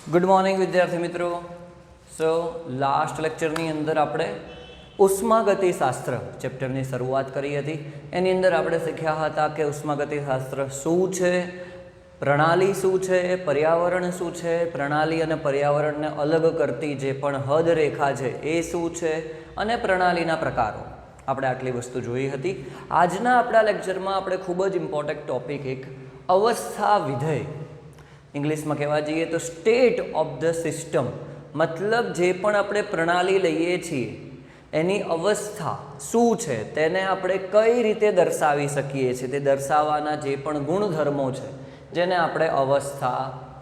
Good morning विद्यार्थी मित्रों। So last लेक्चरनी अंदर આપણે ઉષ્માગતિશાસ્ત્ર ચેપ્ટરની શરૂઆત કરી હતી। એની અંદર આપણે શીખ્યા હતા કે ઉષ્માગતિશાસ્ત્ર શું છે, પ્રણાલી શું છે, પર્યાવરણ શું છે, પ્રણાલી અને પર્યાવરણને અલગ કરતી જે પણ હદ રેખા છે એ શું છે અને પ્રણાલીના પ્રકારો, આપણે આટલી વસ્તુ જોઈ હતી। આજના આપણા લેક્ચરમાં આપણે ખૂબ જ ઇમ્પોર્ટન્ટ ટોપિક એક અવસ્થા વિધેય, इंग्लिश में कहवा जाइए तो स्टेट ऑफ द सिस्टम, मतलब जे पण आपणे प्रणाली लईए छीए एनी अवस्था शू छे तेने आपणे कई रीते दर्शावी सकीए छीए। ते दर्शाववाना जे पण गुणधर्मो छे जेने आपणे अवस्था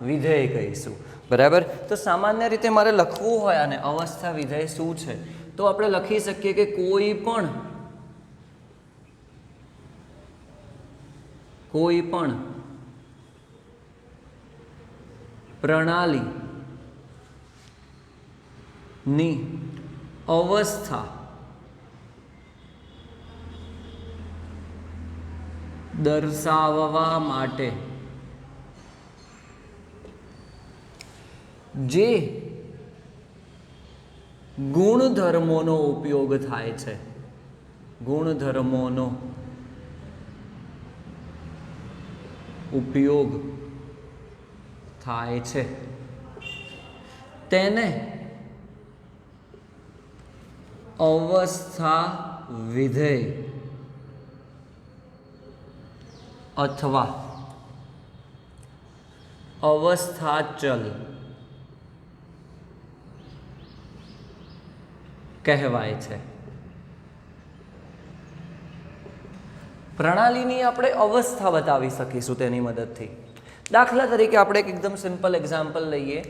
विधेय कहीशुं, बराबर। तो सामान्य रीते मारे लखवुं होय आने अवस्था विधेय शू छे तो आपणे लखी सकीए के कोई पण प्रणाली नी अवस्था दर्शाववा माटे जे गुणधर्मोनो उपयोग थाय छे, गुणधर्मोनो उपयोग थाय छे तेने अवस्था विधेय अथवा अवस्था चल कहेवाय छे। प्रणालीनी आपणे अवस्था बतावी सकीशुं तेनी मददथी। दाखला तरीके આપણે એક એકદમ સિમ્પલ એક્ઝામ્પલ લઈએ।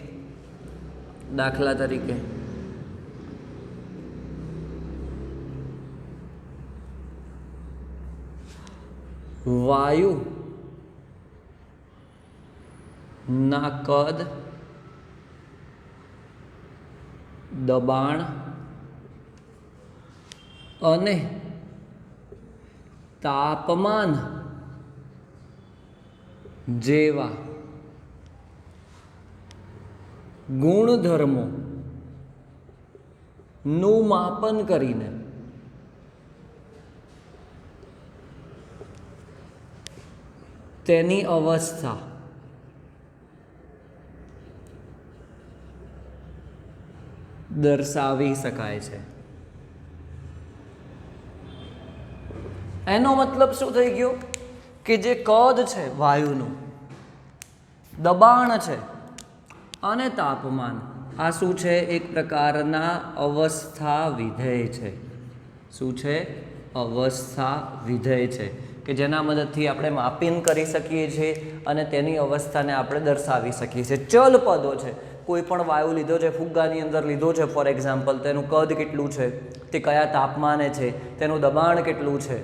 દાખલા તરીકે વાયુ ના કદ, દબાણ અને તાપમાન જેવા ગુણધર્મો નું માપન કરીને તેની અવસ્થા દર્શાવી શકાય છે। એનો મતલબ શું થઈ ગયો કે જે કદ છે વાયુનું, દબાણ છે અને તાપમાન, આ શું છે? એક પ્રકારના અવસ્થા વિધેય છે। શું છે? અવસ્થા વિધેય છે કે જેના મદદથી આપણે માપન કરી શકીએ છીએ અને તેની અવસ્થાને આપણે દર્શાવી શકીએ છીએ। ચલ પદો છે, કોઈ પણ વાયુ લીધો છે, ફુગ્ગાની અંદર લીધો છે ફોર એક્ઝામ્પલ, તેનું કદ કેટલું છે, તે કયા તાપમાને છે, તેનું દબાણ કેટલું છે,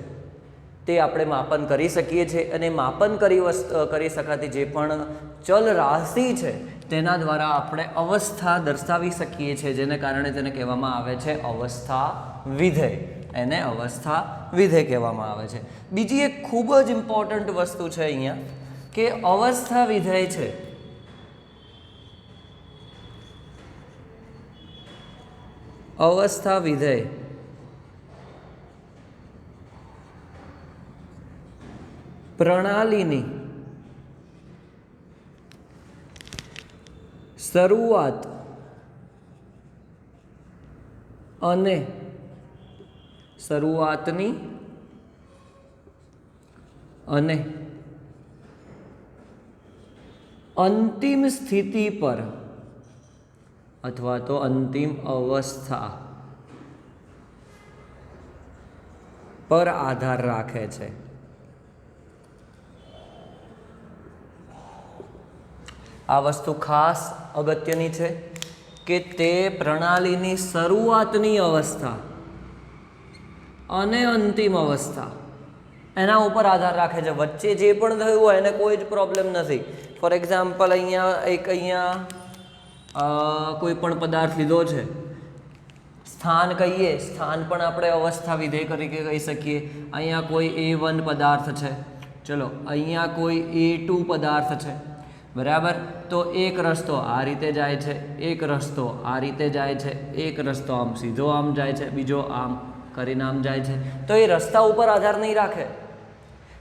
તે આપણે માપન કરી શકીએ છીએ। અને માપન કરી શકાતી જે પણ ચલ રાશિ છે તેના દ્વારા આપણે અવસ્થા દર્શાવી શકીએ છીએ, જેને કારણે તેને કહેવામાં આવે છે અવસ્થા વિધેય। એને અવસ્થા વિધેય કહેવામાં આવે છે। બીજી એક ખૂબ જ ઇમ્પોર્ટન્ટ વસ્તુ છે અહીંયા કે અવસ્થા વિધેય છે અવસ્થા વિધેય પ્રણાલીની શરૂઆત અને અંતિમ સ્થિતિ પર અથવા તો અંતિમ અવસ્થા પર આધાર રાખે છે। આ વસ્તુ ખાસ અગત્યની છે કે તે પ્રણાલીની શરૂઆતની અવસ્થા અને અંતિમ અવસ્થા એના ઉપર આધાર રાખે છે। વચ્ચે જે પણ થયું હોય એને કોઈ જ પ્રોબ્લેમ નથી। ફોર એક્ઝામ્પલ અહીંયા કોઈ પણ પદાર્થ લીધો છે, સ્થાન કહીએ, સ્થાન પણ આપણે અવસ્થા વિધેય તરીકે કહી શકીએ। અહીંયા કોઈ A1 પદાર્થ છે, ચલો અહીંયા કોઈ A2 પદાર્થ છે, બરાબર. તો એક રસ્તો આ રીતે જાય છે, એક રસ્તો આ રીતે જાય છે, એક રસ્તો આમ સીધો આમ જાય છે, બીજો આમ કરીને આમ જાય છે. તો એ રસ્તા ઉપર આધાર નહીં રાખે,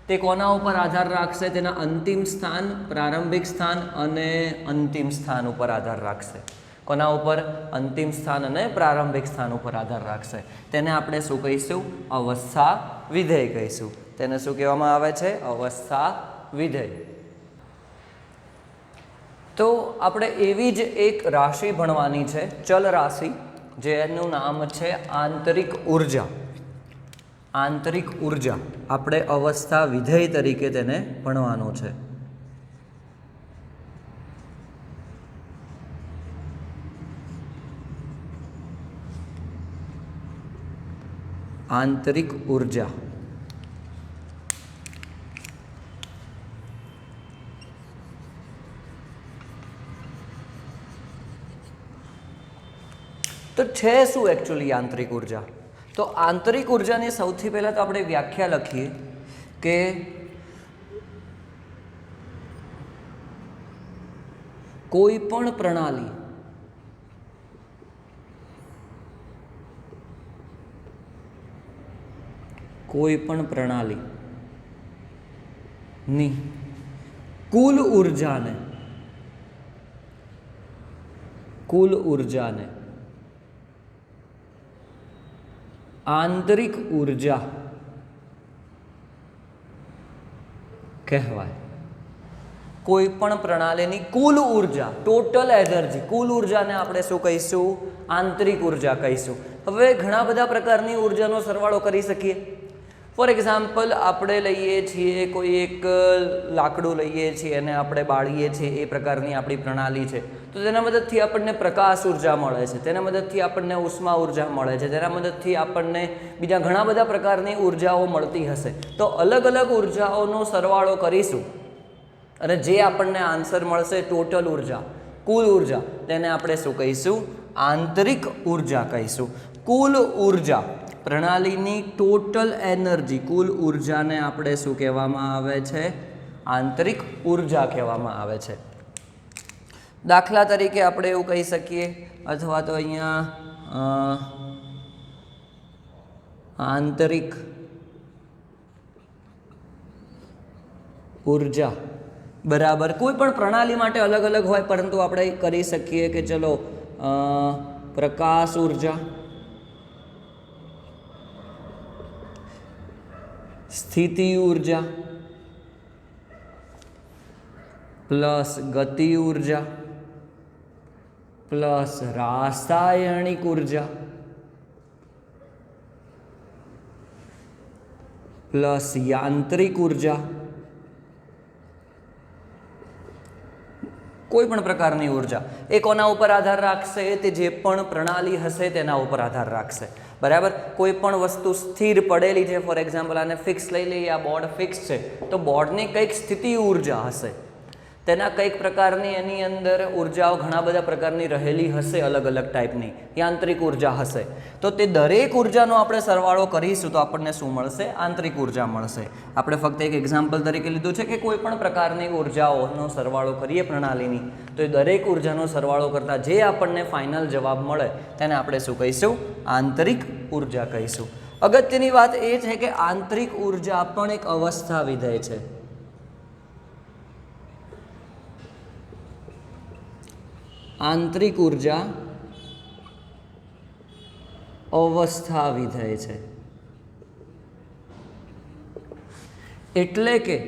તે કોના ઉપર આધાર રાખશે? તેના અંતિમ સ્થાન, પ્રારંભિક સ્થાન અને અંતિમ સ્થાન ઉપર આધાર રાખશે. કોના ઉપર? અંતિમ સ્થાન અને પ્રારંભિક સ્થાન ઉપર આધાર રાખશે. તેને આપણે શું કહીશું? અવસ્થા વિધેય કહીશું. તેને શું કહેવામાં આવે છે? અવસ્થા વિધેય. તો આપણે એવી જ એક રાશિ ભણવાની છે, ચલ રાશિ, જેનું નામ છે આંતરિક ઉર્જા. આંતરિક ઉર્જા આપણે અવસ્થા વિધેય તરીકે તેને ભણવાનું છે. આંતરિક ઉર્જા. તો છે શું એકચ્યુઅલી આંતરિક ઉર્જા? તો આંતરિક ઉર્જાની સૌથી પહેલાં તો આપણે વ્યાખ્યા લખીએ કે કોઈ પણ પ્રણાલી ની કુલ ઉર્જાને આંતરિક ઉર્જા કહેવાય. કોઈ પણ પ્રણાલીની કુલ ઉર્જા, ટોટલ એનર્જી, કુલ ઉર્જાને આપણે શું કહીશું? આંતરિક ઉર્જા કહીશું. હવે ઘણા બધા પ્રકારની ઉર્જાનો સરવાળો કરી શકીએ. ફોર એક્ઝામ્પલ, આપણે લઈએ છીએ કોઈ એક લાકડું લઈએ છીએ અને આપણે બાળીએ છીએ, એ પ્રકારની આપણી પ્રણાલી છે. તો તેના મદદથી આપણને પ્રકાશ ઉર્જા મળે છે, તેના મદદથી આપણને ઉષ્મા ઉર્જા મળે છે, તેના મદદથી આપણને બીજા ઘણા બધા પ્રકારની ઉર્જાઓ મળતી હશે. તો અલગ અલગ ઉર્જાઓનો સરવાળો કરીશું અને જે આપણને આન્સર મળશે, ટોટલ ઉર્જા, કુલ ઉર્જા, તેને આપણે શું કહીશું? આંતરિક ઉર્જા કહીશું. કુલ ઉર્જા, પ્રણાલીની ટોટલ એનર્જી, કુલ ઉર્જાને આપણે શું કહેવામાં આવે છે? આંતરિક ઉર્જા કહેવામાં આવે છે. દાખલા તરીકે આપણે એવું કહી શકીએ, અથવા તો અહીંયા આંતરિક ઉર્જા બરાબર કોઈ પણ પ્રણાલી માટે અલગ અલગ હોય, પરંતુ આપણે કરી શકીએ કે ચલો પ્રકાશ ઉર્જા, સ્થિતિ ઉર્જા પ્લસ ગતિ ઉર્જા પ્લસ રાસાયણિક ઉર્જા પ્લસ યાંત્રિક ઉર્જા, કોઈ પણ પ્રકારની ઉર્જા એ કોના ઉપર આધાર રાખશે? તે જે પણ પ્રણાલી હશે તેના ઉપર આધાર રાખશે. બરાબર. કોઈ પણ વસ્તુ સ્થિર પડેલી છે, ફોર એક્ઝામ્પલ આને ફિક્સ લઈ લઈએ, આ બોર્ડ ફિક્સ છે, તો બોર્ડની કંઈક સ્થિતિ ઉર્જા હશે, તેના કંઈક પ્રકારની એની અંદર ઉર્જાઓ ઘણા બધા પ્રકારની રહેલી હશે, અલગ અલગ ટાઈપની યાંત્રિક ઉર્જા હશે. તો તે દરેક ઉર્જાનો આપણે સરવાળો કરીશું તો આપણને શું મળશે? આંતરિક ઉર્જા મળશે. આપણે ફક્ત એક એક્ઝામ્પલ તરીકે લીધું છે કે કોઈ પણ પ્રકારની ઉર્જાઓનો સરવાળો કરીએ પ્રણાલીની, તો એ દરેક ઉર્જાનો સરવાળો કરતાં જે આપણને ફાઇનલ જવાબ મળે તેને આપણે શું કહીશું? આંતરિક ઉર્જા કહીશું. અગત્યની વાત એ છે કે આંતરિક ઉર્જા પણ એક અવસ્થા વિધેય છે. આંતરિક ઉર્જા અવસ્થા વિધેય છે. એટલે કે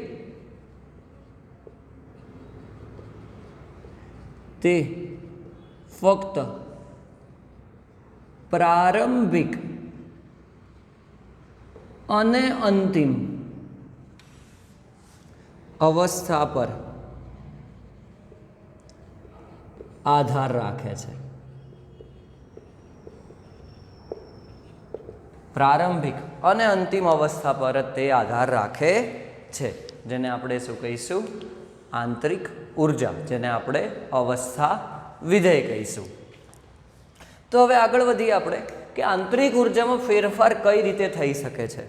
તે ફક્ત પ્રારંભિક અને અંતિમ અવસ્થા પર આધાર રાખે છે. પ્રારંભિક અને અંતિમ અવસ્થા પર તે આધાર રાખે છે, જેને આપણે શું કહીશું? આંતરિક ઉર્જા, જેને આપણે અવસ્થા વિધેય કહીશું. તો હવે આગળ વધીએ આપણે કે આંતરિક ઉર્જામાં ફેરફાર કઈ રીતે થઈ શકે છે.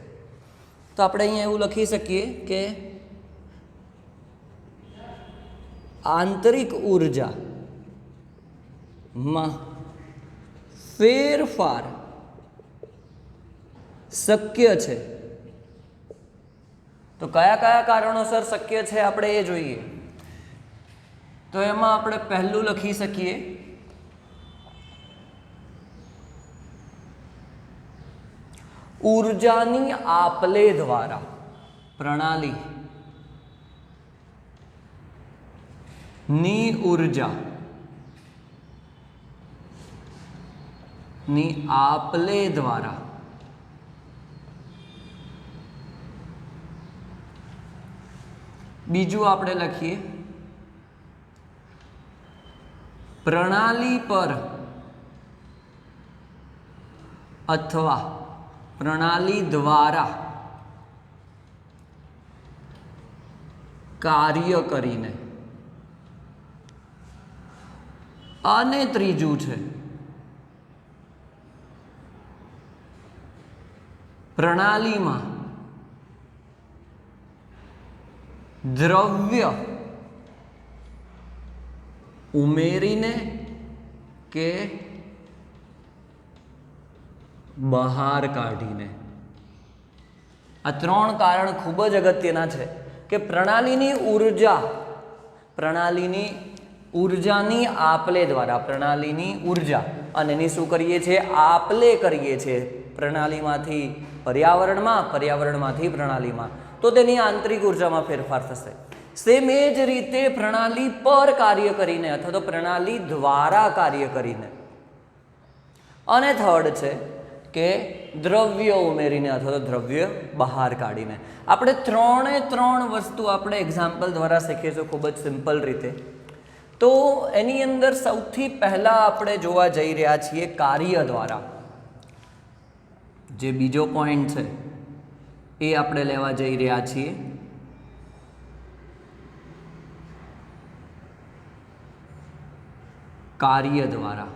તો આપણે અહીંયા એવું લખી શકીએ કે આંતરિક ઉર્જામાં ફેરફાર શક્ય છે. તો કયા કયા કારણોસર શક્ય છે આપણે એ જોઈએ. તો એમાં આપણે પહેલું લખી શકીએ ઊર્જાની આપલે દ્વારા પ્રણાલી ની ઊર્જા ની આપલે દ્વારા બીજું આપણે લખીએ પ્રણાલી પર અથવા પ્રણાલી દ્વારા કાર્ય કરીને. અને ત્રીજું છે પ્રણાલીમાં દ્રવ્ય ઉમેરીને કે બહાર કાઢીને. આ ત્રણ કારણ ખૂબ જ અગત્યના છે કે પ્રણાલીની ઉર્જાની આપલે દ્વારા પ્રણાલીની ઉર્જા અને એની શું કરીએ છીએ આપલે કરીએ છીએ પ્રણાલીમાંથી પર્યાવરણમાં, પર્યાવરણમાંથી પ્રણાલીમાં, તો તેની આંતરિક ઉર્જામાં ફેરફાર થશે. સેમ એ જ રીતે પ્રણાલી પર કાર્ય કરીને અથવા તો પ્રણાલી દ્વારા કાર્ય કરીને. અને થર્ડ છે કે દ્રવ્ય ઉમેરીને અથવા તો દ્રવ્ય બહાર કાઢીને. આપણે ત્રણ વસ્તુ આપણે એક્ઝામ્પલ દ્વારા શીખીશું ખૂબ જ સિમ્પલ રીતે. તો એની અંદર સૌથી પહેલાં આપણે જોવા જઈ રહ્યા છીએ કાર્ય દ્વારા. જે બીજો પોઈન્ટ છે એ આપણે લેવા જઈ રહ્યા છીએ કાર્ય દ્વારા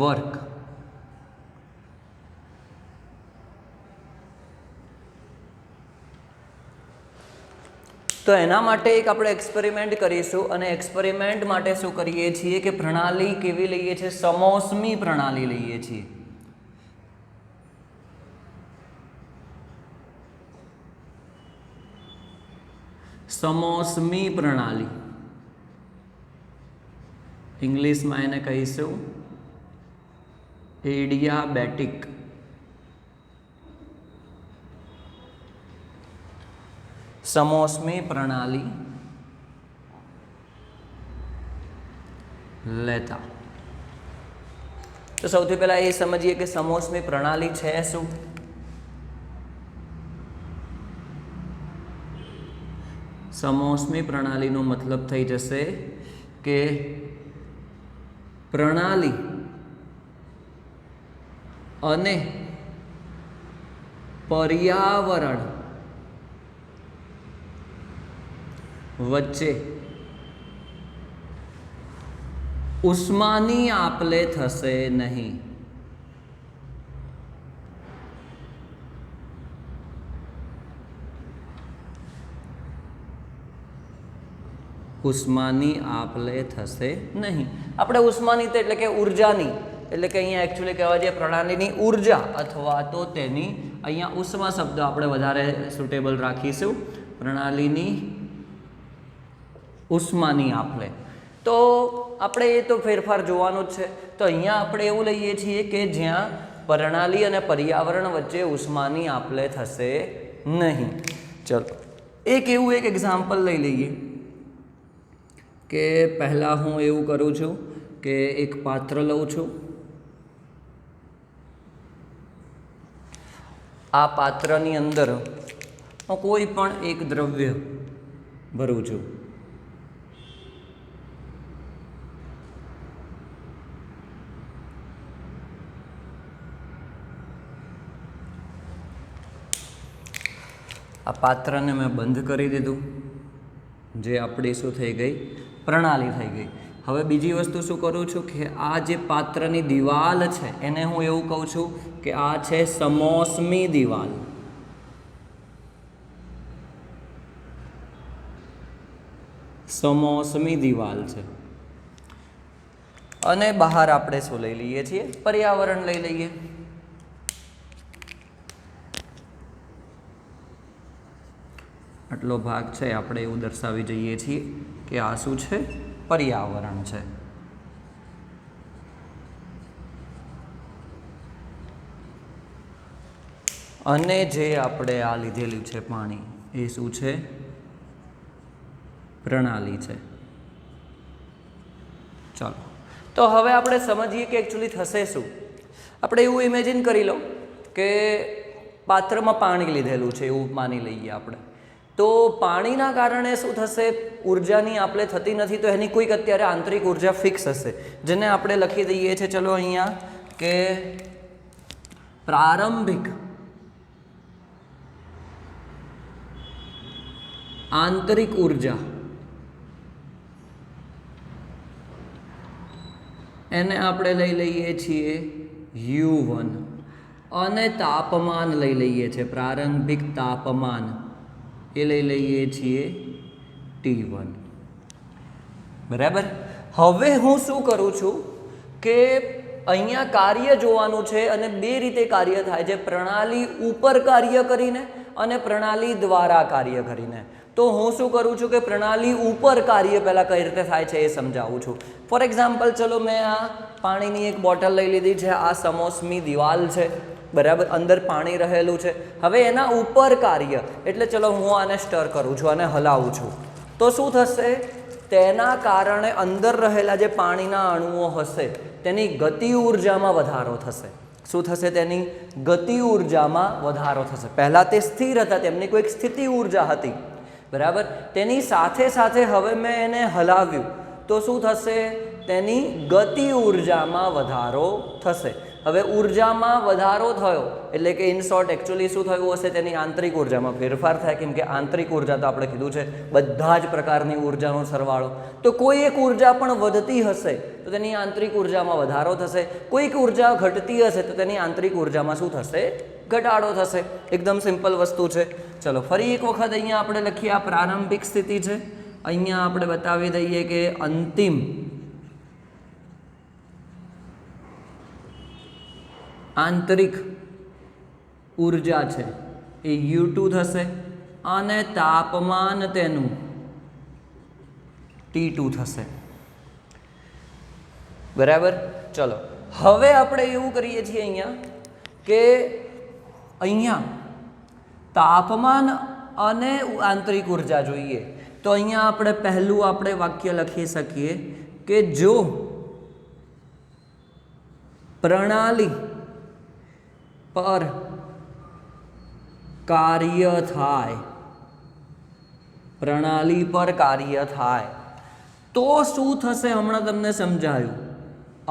વર્ક. તો એના માટે એક આપણે એક્સપેરિમેન્ટ કરીશું અને એક્સપેરિમેન્ટ માટે શું કરીએ છીએ કે પ્રણાલી કેવી લઈએ છીએ સમોષ્મી પ્રણાલી લઈએ છીએ. સમોષ્મી પ્રણાલી ઇંગ્લિશમાં એને કહીશું એડિયાબેટિક. સમોષ્મી પ્રણાલી લેતા. તો સૌથી પહેલા એ સમજીએ કે સમોષ્મી પ્રણાલી છે શું. સમોષ્મી પ્રણાલીનો મતલબ થઈ જશે કે પ્રણાલી અને પર્યાવરણ વચ્ચે ઉષ્માની આપલે થશે નહીં. ઉષ્માની આપલે થશે નહીં. આપણે ઉષ્માની એટલે કે ઉર્જાની એટલે કે અહીંયા એકચ્યુઅલી કહેવા જઈએ પ્રણાલીની ઉર્જા અથવા તો તેની અહીંયા ઉષ્મા શબ્દ આપણે વધારે સુટેબલ રાખીશું. પ્રણાલીની ઉષ્માની આપલે. તો આપણે એ તો ફેરફાર જોવાનું જ છે. તો અહીંયા આપણે એવું લઈએ છીએ કે જ્યાં પ્રણાલી અને પર્યાવરણ વચ્ચે ઉષ્માની આપલે થશે નહીં. ચલો એક એક્ઝામ્પલ લઈ લઈએ કે પહેલાં હું એવું કરું છું કે એક પાત્ર લઉં છું. આ પાત્રની અંદર હું કોઈ પણ એક દ્રવ્ય ભરું છું. આ પાત્રને મેં બંધ કરી દીધું, જે આપણી શું થઈ ગઈ પ્રણાલી થઈ ગઈ. હવે બીજી વસ્તુ શું કરું છું કે આ જે પાત્રની દિવાલ છે એને હું એવું કહું છું કે આ છે સમોષ્મી દિવાલ. સમોસમી દિવાલ છે અને બહાર આપણે શું લઈ લઈએ છીએ? પર્યાવરણ લઈ લઈએ. આટલો ભાગ છે આપણે એવું દર્શાવી જઈએ છીએ કે આ શું છે? પર્યાવરણ છે. અને જે આપણે આ લીધેલું છે પાણી એ શું છે? પ્રણાલી છે. ચાલો તો હવે આપણે સમજીએ કે એકચ્યુઅલી થશે શું. આપણે એવું ઇમેજિન કરી લો કે પાત્રમાં પાણી લીધેલું છે એવું માની લઈએ આપણે. તો પાણીના કારણે શું થશે? ઉર્જાની આપણે થતી નથી, તો એની કોઈક અત્યારે આંતરિક ઉર્જા ફિક્સ હશે, જેને આપણે લખી દઈએ છીએ ચલો અહીંયા કે પ્રારંભિક આંતરિક ઉર્જા. એને આપણે લઈ લઈએ છીએ U1 અને તાપમાન લઈ લઈએ છીએ, પ્રારંભિક તાપમાન એ લઈ લઈએ છીએ T1. બરાબર. હવે હું શું કરું છું કે અહીંયા કાર્ય જોવાનું છે અને બે રીતે કાર્ય થાય છે, પ્રણાલી ઉપર કાર્ય કરીને અને પ્રણાલી દ્વારા કાર્ય કરીને. તો હું શું કરું છું કે પ્રણાલી ઉપર કાર્ય પહેલાં કઈ રીતે થાય છે એ સમજાવું છું. ફોર એક્ઝામ્પલ ચલો મેં આ પાણીની એક બોટલ લઈ લીધી છે, આ સમોસમી દિવાલ છે, બરાબર, અંદર પાણી રહેલું છે. હવે એના ઉપર કાર્ય એટલે ચલો હું આને સ્ટર કરું છું અને હલાવું છું, તો શું થશે? તેના કારણે અંદર રહેલા જે પાણીના અણુઓ હશે તેની ગતિ ઉર્જામાં વધારો થશે. શું થશે? તેની ગતિ ઉર્જામાં વધારો થશે. પહેલાં તે સ્થિર હતા, તેમની કોઈક સ્થિતિ ઉર્જા હતી, બરાબર. તેની સાથે સાથે હવે મેં એને હલાવ્યું તો શું થશે? તેની ગતિ ઉર્જામાં વધારો થશે. હવે ઉર્જામાં વધારો થયો એટલે કે ઇન શોર્ટ એકચ્યુઅલી શું થયું હશે? તેની આંતરિક ઉર્જામાં ફેરફાર થાય, કેમ કે આંતરિક ઉર્જા તો આપણે કીધું છે બધા જ પ્રકારની ઉર્જાનો સરવાળો. તો કોઈ એક ઉર્જા પણ વધતી હશે તો તેની આંતરિક ઉર્જામાં વધારો થશે, કોઈક ઉર્જા ઘટતી હશે તો તેની આંતરિક ઉર્જામાં શું થશે? ઘટાડો થશે. એકદમ સિમ્પલ વસ્તુ છે. ચલો ફરી એક વખત અહીંયા આપણે લખીએ, આ પ્રારંભિક સ્થિતિ છે, અહીંયા આપણે બતાવી દઈએ કે અંતિમ આંતરિક ઉર્જા છે એ U2 થશે અને તાપમાન તેનું T2 થશે. બરાબર. ચલો હવે આપણે એવું કરીએ છીએ અહીંયા કે અહીંયા તાપમાન અને આંતરિક ઉર્જા જોઈએ, તો અહીંયા આપણે પહેલું આપણે વાક્ય લખી શકીએ કે જો પ્રણાલી પર કાર્ય થાય, પ્રણાલી પર કાર્ય થાય તો શું થશે? હમણાં તમને સમજાયું.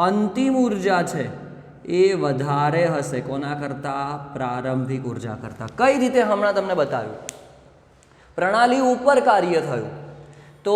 અંતિમ ઉર્જા છે એ વધારે હશે કોના કરતાં? પ્રારંભિક ઉર્જા કરતાં. કઈ રીતે? હમણાં તમને બતાવ્યું. પ્રણાલી ઉપર કાર્ય થયું તો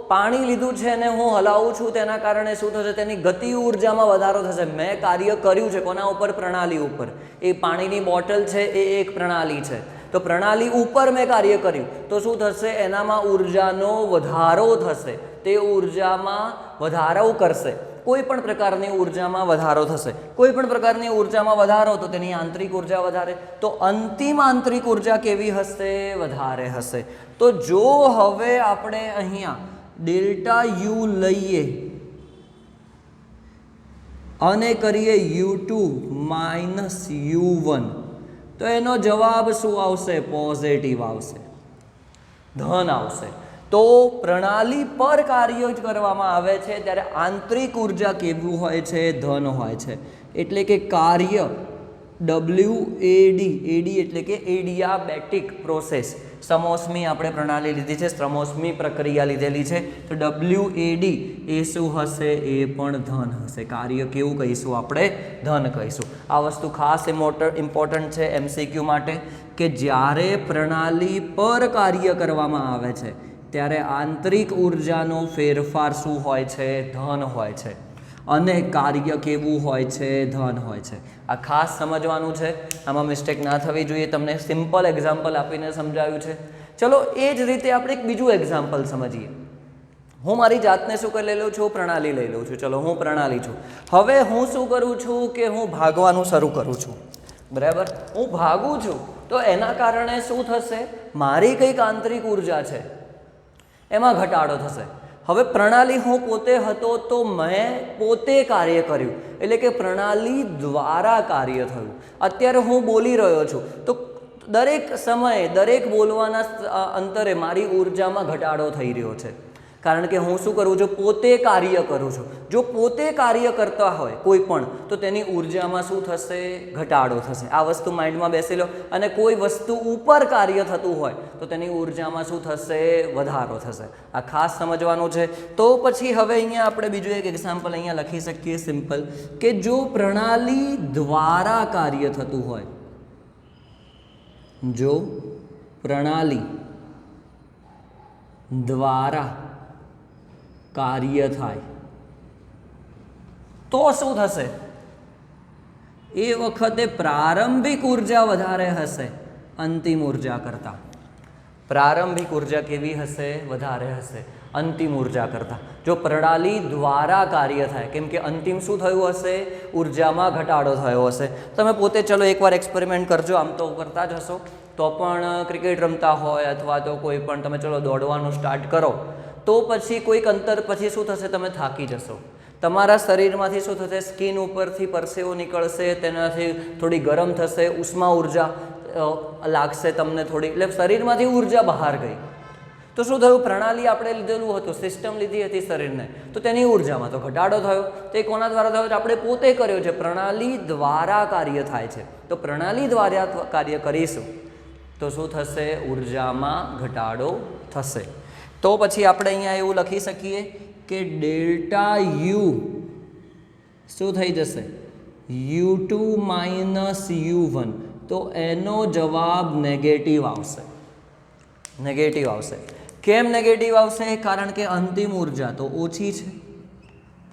પાણી લીધું છે અને હું હલાવું છું, તેના કારણે શું થશે? તેની ગતિ ઉર્જામાં વધારો થશે. મેં કાર્ય કર્યું છે કોના ઉપર? પ્રણાલી ઉપર. એ પાણીની બોટલ છે એ એક પ્રણાલી છે, તો પ્રણાલી ઉપર મેં કાર્ય કર્યું તો શું થશે? એનામાં ઉર્જાનો વધારો થશે. તે ઉર્જામાં વધારો કરશે. કોઈ પણ પ્રકારની ઉર્જામાં વધારો થશે. કોઈ પણ પ્રકારની ઉર્જામાં વધારો તો તેની આંતરિક ઉર્જા વધારે. તો અંતિમ આંતરિક ઉર્જા કેવી હશે? વધારે હશે. તો જો હવે આપણે અહીંયા ડેલ્ટા U લઈએ અને કરીએ U2 માઇનસ U1 તો એનો જવાબ શું આવશે? પોઝિટિવ આવશે, ધન આવશે. તો પ્રણાલી પર કાર્ય કરવામાં આવે છે ત્યારે આંતરિક ઉર્જા કેવું હોય છે? ધન હોય છે. એટલે કે કાર્ય WAD, AD એટલે કે એડિયાબેટિક પ્રોસેસ. સમોસમી આપણે પ્રણાલી લીધી છે, સમોસમી પ્રક્રિયા લીધેલી છે, તો WAD એ શું હશે? એ પણ ધન હશે. કાર્ય કેવું કહીશું આપણે? ધન કહીશું. આ વસ્તુ ખાસ ઇમ્પોર્ટન્ટ છે MCQ માટે કે જ્યારે પ્રણાલી પર કાર્ય કરવામાં આવે છે ત્યારે આંતરિક ઉર્જાનો ફેરફાર શું હોય છે? ધન હોય છે. અને કાર્ય કેવું હોય છે? ધન હોય છે. આ ખાસ સમજવાનું છે, આમાં મિસ્ટેક ના થવી જોઈએ. તમને સિમ્પલ એક્ઝામ્પલ આપીને સમજાવ્યું છે. ચલો એ જ રીતે આપણે એક બીજું એક્ઝામ્પલ સમજીએ. હું મારી જાતને શું કરી લઈ લઉં છું? પ્રણાલી લઈ લઉં છું. ચલો, હું પ્રણાલી છું. હવે હું શું કરું છું કે હું ભાગવાનું શરૂ કરું છું. બરાબર, હું ભાગું છું તો એના કારણે શું થશે? મારી કંઈક આંતરિક ઉર્જા છે એમાં ઘટાડો થશે. હવે પ્રણાલી હું પોતે હતો તો મેં પોતે કાર્ય કર્યું, એટલે કે પ્રણાલી દ્વારા કાર્ય થયું. અત્યારે હું બોલી રહ્યો છું તો દરેક સમયે દરેક બોલવાના અંતરે મારી ઉર્જામાં ઘટાડો થઈ રહ્યો છે, કારણ કે હું શું કરું છું? પોતે કાર્ય કરું છું. જો પોતે કાર્ય કરતા હોય કોઈ પણ તો તેની ઉર્જામાં શું થશે? ઘટાડો થશે. આ વસ્તુ માઇન્ડમાં બેસી લો. અને કોઈ વસ્તુ ઉપર કાર્ય થતું હોય તો તેની ઉર્જામાં શું થશે? વધારો થશે. આ ખાસ સમજવાનું છે. તો પછી હવે અહીંયા આપણે બીજું એક એક્ઝામ્પલ અહીંયા લખી શકીએ સિમ્પલ, કે જો પ્રણાલી દ્વારા કાર્ય થતું હોય, જો પ્રણાલી દ્વારા કાર્ય થાય તો શું થશે? એ વખતે પ્રારંભિક ઉર્જા વધારે હશે અંતિમ ઉર્જા કરતાં. પ્રારંભિક ઉર્જા કેવી હશે? વધારે હશે અંતિમ ઉર્જા કરતાં. જો પ્રણાલી દ્વારા કાર્ય થાય, કેમ કે અંતિમ શું થયું હશે? ઉર્જામાં ઘટાડો થયો હશે. તમે પોતે ચલો એકવાર એક્સપેરિમેન્ટ કરજો. આમ તો કરતા જ હશો, તો પણ ક્રિકેટ રમતા હોય અથવા તો કોઈ પણ તમે ચલો દોડવાનું સ્ટાર્ટ કરો તો પછી કોઈક અંતર પછી શું થશે? તમે થાકી જશો. તમારા શરીરમાંથી શું થશે? સ્કિન ઉપરથી પરસેવો નીકળશે, તેનાથી થોડી ગરમ થશે, ઉષ્મા ઉર્જા લાગશે તમને થોડી, એટલે શરીરમાંથી ઉર્જા બહાર ગઈ. તો શું થયું? પ્રણાલી આપણે લીધેલું હતું, સિસ્ટમ લીધી હતી શરીરને, તો તેની ઉર્જામાં તો ઘટાડો થયો. તે કોના દ્વારા થયો? આપણે પોતે કર્યો છે. પ્રણાલી દ્વારા કાર્ય થાય છે. તો પ્રણાલી દ્વારા કાર્ય કરીશું તો શું થશે? ઉર્જામાં ઘટાડો થશે. તો પછી આપણે અહીંયા એવું લખી શકીએ કે ડેલ્ટા યુ શું થઈ જશે? U2 minus U1. તો એનો જવાબ નેગેટિવ આવશે. નેગેટિવ આવશે. કેમ નેગેટિવ આવશે? કારણ કે અંતિમ ઉર્જા તો ઓછી છે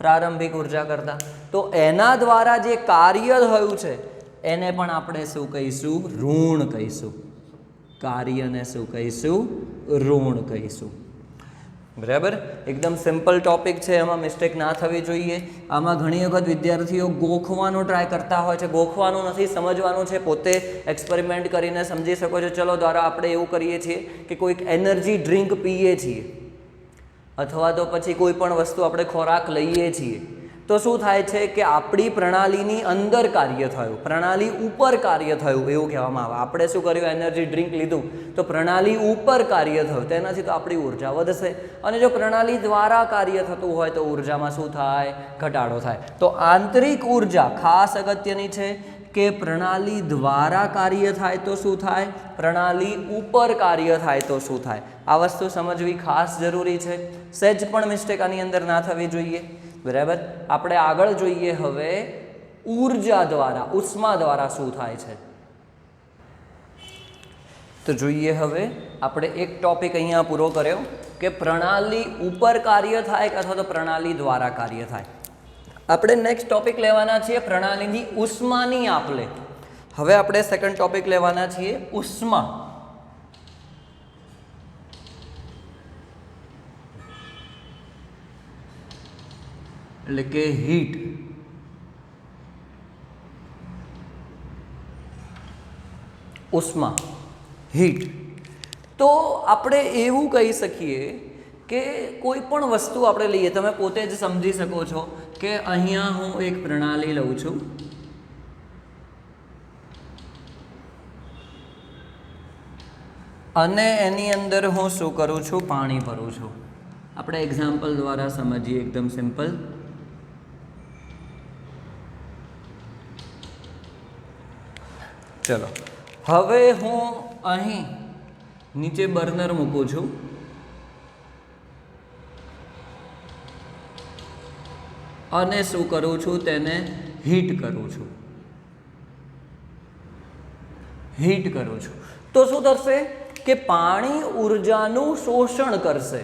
પ્રારંભિક ઉર્જા કરતાં. તો એના દ્વારા જે કાર્ય થયું છે એને પણ આપણે શું કહીશું? ઋણ કહીશું. કાર્યને શું કહીશું? ઋણ કહીશું. બરાબર, એકદમ સિમ્પલ ટોપિક છે, એમાં મિસ્ટેક ના થવી જોઈએ. આમાં ઘણી વખત વિદ્યાર્થીઓ ગોખવાનો ટ્રાય કરતા હોય છે. ગોખવાનું નથી, સમજવાનું છે. પોતે એક્સપેરિમેન્ટ કરીને સમજી શકો છો. ચલો, દ્વારા આપણે એવું કરીએ છીએ કે કોઈક એનર્જી ડ્રિંક પીએ છીએ અથવા તો પછી કોઈ પણ વસ્તુ આપણે ખોરાક લઈએ છીએ તો શું થાય છે કે આપણી પ્રણાલીની અંદર કાર્ય થયું, પ્રણાલી ઉપર કાર્ય થયું એવું કહેવામાં આવે. આપણે શું કર્યું? એનર્જી ડ્રિંક લીધું તો પ્રણાલી ઉપર કાર્ય થયું, તેનાથી તો આપણી ઉર્જા વધશે. અને જો પ્રણાલી દ્વારા કાર્ય થતું હોય તો ઉર્જામાં શું થાય? ઘટાડો થાય. તો આંતરિક ઉર્જા ખાસ અગત્યની છે કે પ્રણાલી દ્વારા કાર્ય થાય તો શું થાય? પ્રણાલી ઉપર કાર્ય થાય તો શું થાય? આ વસ્તુ સમજવી ખાસ જરૂરી છે. સહેજ પણ મિસ્ટેક આની અંદર ના થવી જોઈએ. બરાબર, આપણે આગળ જોઈએ હવે ઉર્જા દ્વારા, ઉષ્મા દ્વારા શું થાય છે. તો જોઈએ હવે આપણે એક ટોપિક અહીંયા પૂરો કર્યો કે પ્રણાલી ઉપર કાર્ય થાય અથવા તો પ્રણાલી દ્વારા કાર્ય થાય. આપણે નેક્સ્ટ ટોપિક લેવાના છીએ પ્રણાલીની ઉષ્માની આપ-લે. હવે આપણે સેકન્ડ ટોપિક લેવાના છીએ ઉષ્મા. એટલે કે હીટ. ઉષ્મા, હીટ. તો આપણે એવું કહી શકીએ કે કોઈ પણ વસ્તુ આપણે લઈએ, તમે પોતે જ સમજી શકો છો કે અહીંયા હું એક પ્રણાલી લઉં છું અને એની અંદર હું શું કરું છું? પાણી ભરું છું. આપણે એક્ઝામ્પલ દ્વારા સમજીએ, એકદમ સિમ્પલ. ચલો, હવે હું અહીં નીચે બર્નર મૂકું છું અને શું કરું છું? તેને હીટ કરું છું. હીટ કરું છું તો શું થશે કે પાણી ઉર્જાનું શોષણ કરશે.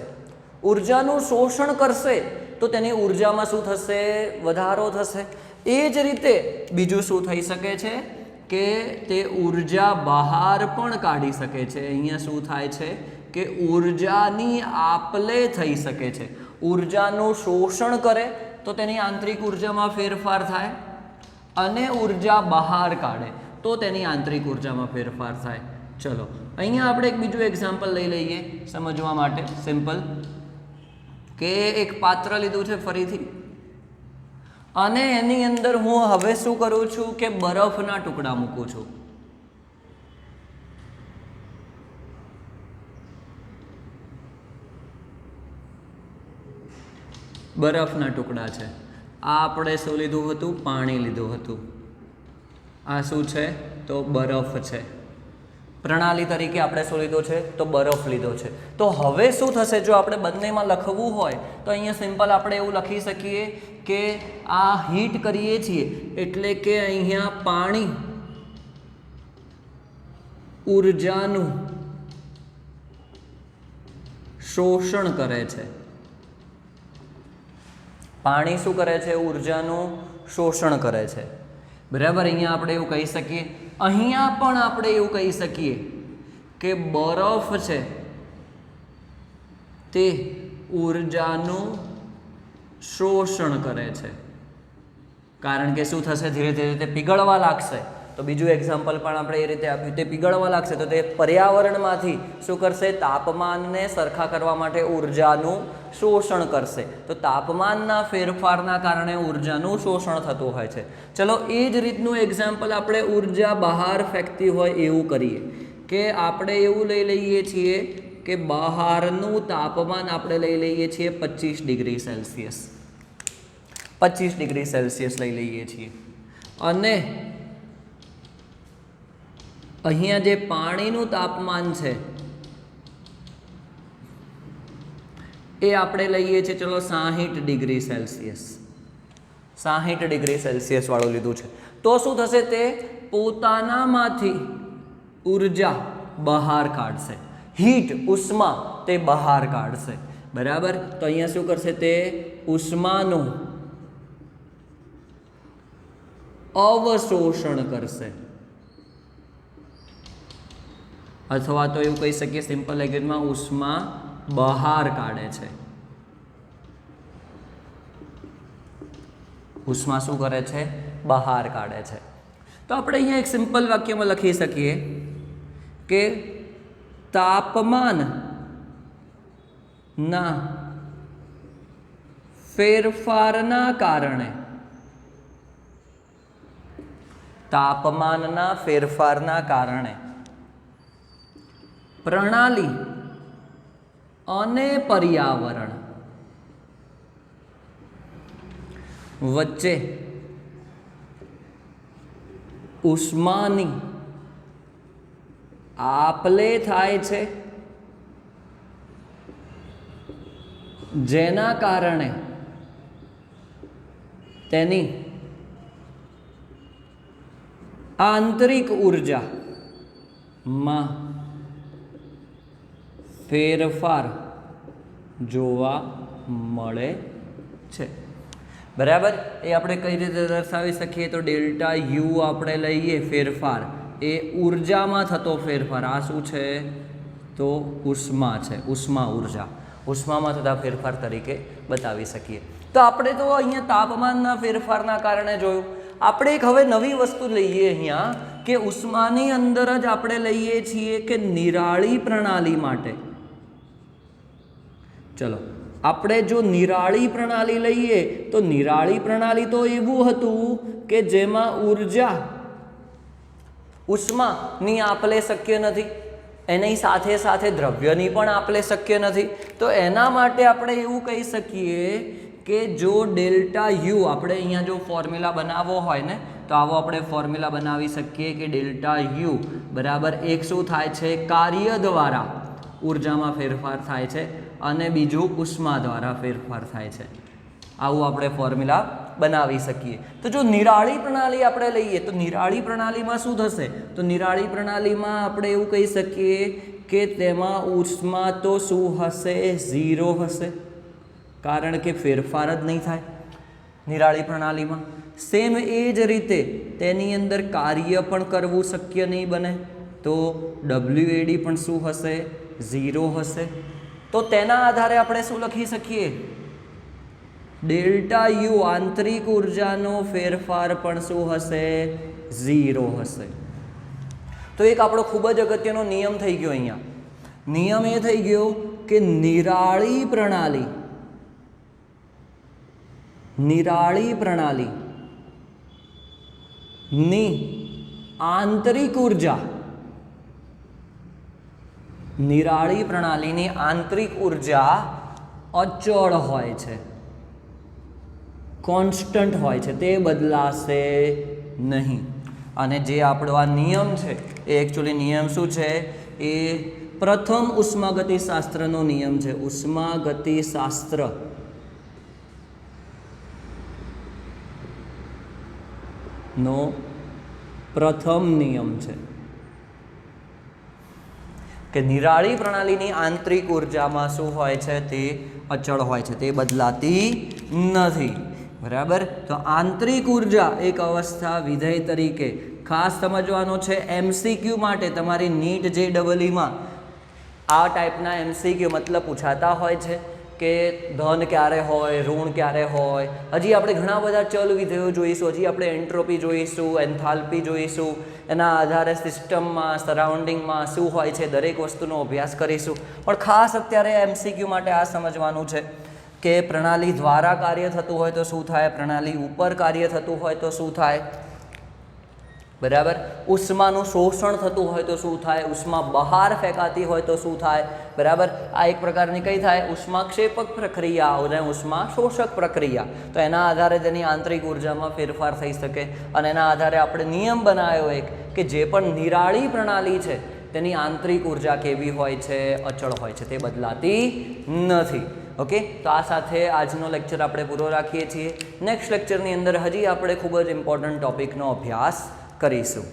ઉર્જાનું શોષણ કરશે તો તેની ઉર્જામાં શું થશે? વધારો થશે. એ જ રીતે બીજું શું થઈ શકે છે કે તે ઉર્જા બહાર પણ કાઢી શકે છે. અહીંયા શું થાય છે કે ઉર્જાની આપ-લે થઈ શકે છે. ઉર્જાનું શોષણ કરે તો તેની આંતરિક ઉર્જામાં ફેરફાર થાય અને ઉર્જા બહાર કાઢે તો તેની આંતરિક ઉર્જામાં ફેરફાર થાય. ચલો અહીંયા આપણે એક બીજું એક્ઝામ્પલ લઈ લઈએ સમજવા માટે. સિમ્પલ કે એક પાત્ર લીધું છે ફરીથી અને એની અંદર હું હવે શું કરું છું કે બરફના ટુકડા મૂકું છું. બરફના ટુકડા છે. આ આપણે શું લીધું હતું? પાણી લીધું હતું. આ શું છે? તો બરફ છે. પ્રણાલી તરીકે આપણે શું લીધો છે? તો બરફ લીધો છે. તો હવે શું થશે જો આપણે બંનેમાં લખવું હોય તો અહીંયા સિમ્પલ આપણે એવું લખી શકીએ કે આ હીટ કરીએ છીએ એટલે કે અહીંયા પાણી ઉર્જાનું શોષણ કરે છે. પાણી શું કરે છે? ઉર્જાનું શોષણ કરે છે. બરાબર. અહીંયા આપણે એવું કહી શકીએ. અહીંયા પણ આપણે એવું કહી શકીએ કે બરફ છે તે ઉર્જાનું શોષણ કરે છે. કારણ કે શું થશે? ધીરે ધીરે તે પીગળવા લાગશે. તો બીજું એક્ઝામ્પલ પણ આપણે એ રીતે આપ્યું. તે પીગળવા લાગશે તો તે પર્યાવરણમાંથી શું કરશે? તાપમાનને સરખા કરવા માટે ઉર્જાનું શોષણ કરશે. તો તાપમાનના ફેરફારના કારણે ઉર્જાનું શોષણ થતું હોય છે. ચલો એ જ રીતનું એક્ઝામ્પલ આપણે ઉર્જા બહાર ફેંકતી હોય એવું કરીએ કે આપણે એવું લઈ લઈએ છીએ કે બહારનું તાપમાન આપણે લઈ લઈએ છીએ 25 ડિગ્રી સેલ્સિયસ. 25 ડિગ્રી સેલ્સિયસ લઈ લઈએ છીએ અને અહીંયા જે પાણીનું તાપમાન છે એ આપણે લઈએ છીએ ચલો 60 ડિગ્રી સેલ્સિયસ. 60 ડિગ્રી સેલ્સિયસ વાળું લીધું છે. તો શું થશે? તે પોતાનામાંથી ઉર્જા બહાર કાઢશે. હીટ, ઉષ્મા તે બહાર કાઢશે. બરાબર. તો અહીંયા શું કરશે? તે ઉષ્માનું અવશોષણ કરશે અથવા તો એવું કહી શકીએ સિમ્પલ લેંગ્વેજમાં ઉષ્મા બહાર કાઢે છે. ઉષ્મા શું કરે છે? બહાર કાઢે છે. તો આપણે અહીંયા એક સિમ્પલ વાક્યમાં લખી શકીએ કે તાપમાનના ફેરફારના કારણે પ્રણાલી અને પર્યાવરણ વચ્ચે ઉષ્માની આપ-લે થાય છે, જેના કારણે તેની આંતરિક ઉર્જામાં ફેરફાર જોવા મળે છે. બરાબર. એ આપણે કઈ રીતે દર્શાવી શકીએ? તો ડેલ્ટા યુ આપણે લઈએ ફેરફાર એ ઉર્જામાં થતો ફેરફાર. આ શું છે? તો ઉષ્મા છે. ઉષ્મા ઉર્જા ઉષ્મામાં થતા ફેરફાર તરીકે બતાવી શકીએ. તો આપણે તો અહીંયા તાપમાનના ફેરફારના કારણે જોયું. આપણે એક હવે નવી વસ્તુ લઈએ અહીંયા કે ઉષ્માની અંદર જ આપણે લઈએ છીએ કે નિરાળી પ્રણાલી માટે. ચલો આપણે જો નિરાળી પ્રણાલી લઈએ તો નિરાળી પ્રણાલી તો એવું હતું કે જેમાં ઉર્જા ઉષ્માની આપ-લે શક્ય નથી, એની સાથે સાથે દ્રવ્યની પણ આપ-લે શક્ય નથી. તો એના માટે આપણે એવું કહી શકીએ કે જો ડેલ્ટા યુ આપણે અહીંયા જો ફોર્મ્યુલા બનાવવો હોય ને તો આવો આપણે ફોર્મ્યુલા બનાવી શકીએ કે ડેલ્ટા યુ બરાબર એક શું થાય છે? કાર્ય દ્વારા ઉર્જામાં ફેરફાર થાય છે અને બીજું ઉષ્મા દ્વારા ફેરફાર થાય છે. આવું આપણે ફોર્મ્યુલા બનાવી શકીએ. તો જો નિરાળી પ્રણાલી આપણે લઈએ તો નિરાળી પ્રણાલીમાં શું થશે? તો નિરાળી પ્રણાલીમાં આપણે એવું કહી શકીએ કે તેમાં ઉષ્મા તો શું હશે? 0 હશે. કારણ કે ફેરફાર જ નહીં થાય નિરાળી પ્રણાલીમાં. સેમ એ જ રીતે તેની અંદર કાર્ય પણ કરવું શક્ય નહીં બને. તો WAD પણ શું હશે? 0 હશે. તો તેના આધારે આપણે શું લખી શકીએ ડેલ્ટા યુ આંતરિક ઉર્જાનો ફેરફાર પણ શું હશે? 0 હશે. તો એક આપણો ખૂબ જ અગત્યનો નિયમ થઈ ગયો અહીંયા. નિયમ એ થઈ ગયો કે નિરાળી પ્રણાલીની આંતરિક ઉર્જા, નિરાળી પ્રણાલીની આંતરિક ઉર્જા અચળ હોય છે, કોન્સ્ટન્ટ હોય છે, તે બદલાશે નહીં. અને જે આપણો આ નિયમ છે એ એકચ્યુઅલી નિયમ શું છે? એ પ્રથમ ઉષ્માગતિશાસ્ત્રનો નિયમ છે. ઉષ્માગતિશાસ્ત્રનો પ્રથમ નિયમ છે કે નિરાળી પ્રણાલીની આંતરિક ઉર્જામાં શું હોય છે? તે અચળ હોય છે, તે બદલાતી નથી. બરાબર. તો આંતરિક ઉર્જા એક અવસ્થા વિધેય તરીકે ખાસ સમજવાનો છે. એમસીક્યુ માટે તમારી નીટ JEE-માં આ ટાઈપના એમસીક્યુ મતલબ પૂછાતા હોય છે કે ધન ક્યારે હોય, ઋણ ક્યારે હોય. હજી આપણે ઘણા બધા ચલ વિધેયો જોઈશું. હજી આપણે એન્ટ્રોપી જોઈશું, એન્થાલ્પી જોઈશું. એના આધારે સિસ્ટમમાં, સરાઉન્ડિંગમાં શું હોય છે દરેક વસ્તુનો અભ્યાસ કરીશું. પણ ખાસ અત્યારે એમસીક્યુ માટે આ સમજવાનું છે કે પ્રણાલી દ્વારા કાર્ય થતું હોય તો શું થાય, પ્રણાલી ઉપર કાર્ય થતું હોય તો શું થાય. બરાબર. ઉષ્માનું શોષણ થતું હોય તો શું થાય, ઉષ્મા બહાર ફેંકાતી હોય તો શું થાય. બરાબર. આ એક પ્રકારની કઈ થાય? ઉષ્માક્ષેપક પ્રક્રિયા અને ઉષ્મા શોષક પ્રક્રિયા. તો એના આધારે તેની આંતરિક ઉર્જામાં ફેરફાર થઈ શકે. અને એના આધારે આપણે નિયમ બનાવ્યો એક કે જે પણ નિરાળી પ્રણાલી છે તેની આંતરિક ઉર્જા કેવી હોય છે? અચળ હોય છે, તે બદલાતી નથી. ઓકે. તો આ સાથે આજનો લેક્ચર આપણે પૂરો રાખીએ છીએ. નેક્સ્ટ લેક્ચરની અંદર હજી આપણે ખૂબ જ ઇમ્પોર્ટન્ટ ટોપિકનો અભ્યાસ કરીશું.